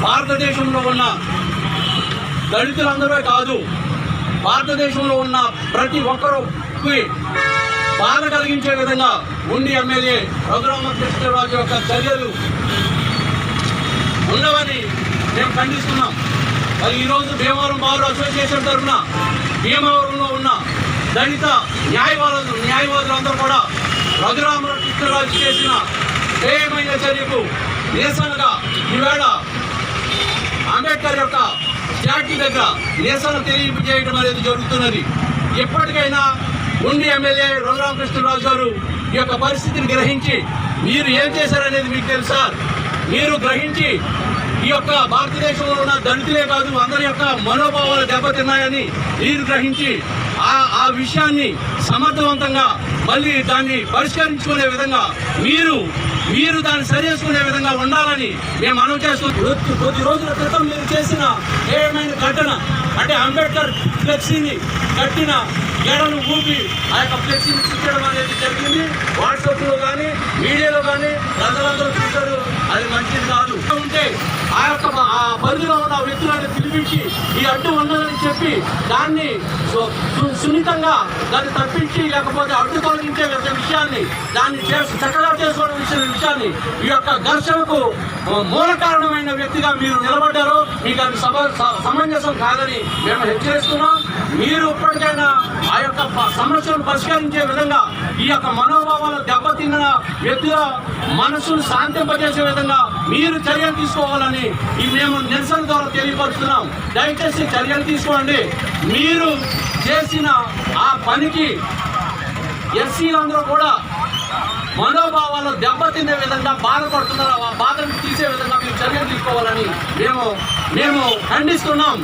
భారతదేశంలో ఉన్న దళితులందరూ కాదు, భారతదేశంలో ఉన్న ప్రతి ఒక్కరికి బాధ కలిగించే విధంగా ఉండి ఎమ్మెల్యే రఘురామకృష్ణరాజు యొక్క చర్యలు ఉండవని మేము ఖండిస్తున్నాం. మరి ఈరోజు భీమవరం బార్ అసోసియేషన్ తరఫున భీమవరంలో ఉన్న దళిత న్యాయవాదులందరూ కూడా రఘురామకృష్ణరాజు చేసిన శ్రేయమైన చర్యకు నిరసనగా ఈవేళ అంబేద్కర్ యొక్క స్టాట్యూ దగ్గర నిరసన తెలియజేయడం అనేది జరుగుతున్నది. ఎప్పటికైనా ఉండి ఎమ్మెల్యే రఘురామకృష్ణరాజు గారు ఈ యొక్క పరిస్థితిని గ్రహించి మీరు ఏం చేశారనేది మీకు తెలుసా? మీరు గ్రహించి ఈ యొక్క భారతదేశంలో ఉన్న దళితులే కాదు అందరి యొక్క మనోభావాలు దెబ్బతిన్నాయని మీరు గ్రహించి ఆ విషయాన్ని సమర్థవంతంగా మళ్ళీ దాన్ని పరిష్కరించుకునే విధంగా మీరు దాన్ని సరిచేసుకునే విధంగా ఉండాలని మేము మనవి చేస్తున్నాం. కొద్ది రోజుల క్రితం మీరు చేసిన ఏమైనా ఘటన అంటే అంబేద్కర్ ఫ్లెక్సీని కట్టిన గేడను ఊపి ఆ యొక్క ఫ్లెక్సీని చూపించడం అనేది జరిగింది. వాట్సాప్లో కానీ మీడియాలో కానీ ప్రజలందరూ చూశారు. అది మంచిది కాదు. ఉంటే ఆ పరిధిలో ఉన్న వ్యక్తులను పిలిపించి ఈ అడ్డు ఉన్నదని చెప్పి దాన్ని సున్నితంగా దాన్ని తప్పించి లేకపోతే అడ్డు తొలగించే విషయాన్ని దాన్ని చక్కగా చేసుకోవడం విషయాన్ని ఈ యొక్క ఘర్షణకు మూల కారణమైన వ్యక్తిగా మీరు నిలబడ్డారు. మీకు అది సమంజసం కాదని మేము హెచ్చరిస్తున్నాం. మీరు ఇప్పటికైనా ఆ యొక్క సమస్యలను పరిష్కరించే విధంగా ఈ యొక్క మనోభావాలు దెబ్బతిన్న వ్యక్తుల మనసును శాంతింపజేసే విధంగా మీరు చర్యలు తీసుకోవాలని మేము నిరసన ద్వారా తెలియపరుస్తున్నాం. దయచేసి చర్యలు తీసుకోండి. మీరు చేసిన ఆ పనికి ఎస్సీలందరూ కూడా మనోభావాలు దెబ్బతినే విధంగా బాధపడుతున్నారు. ఆ బాధను తీసే విధంగా మీరు చర్యలు తీసుకోవాలని మేము ఖండిస్తున్నాం.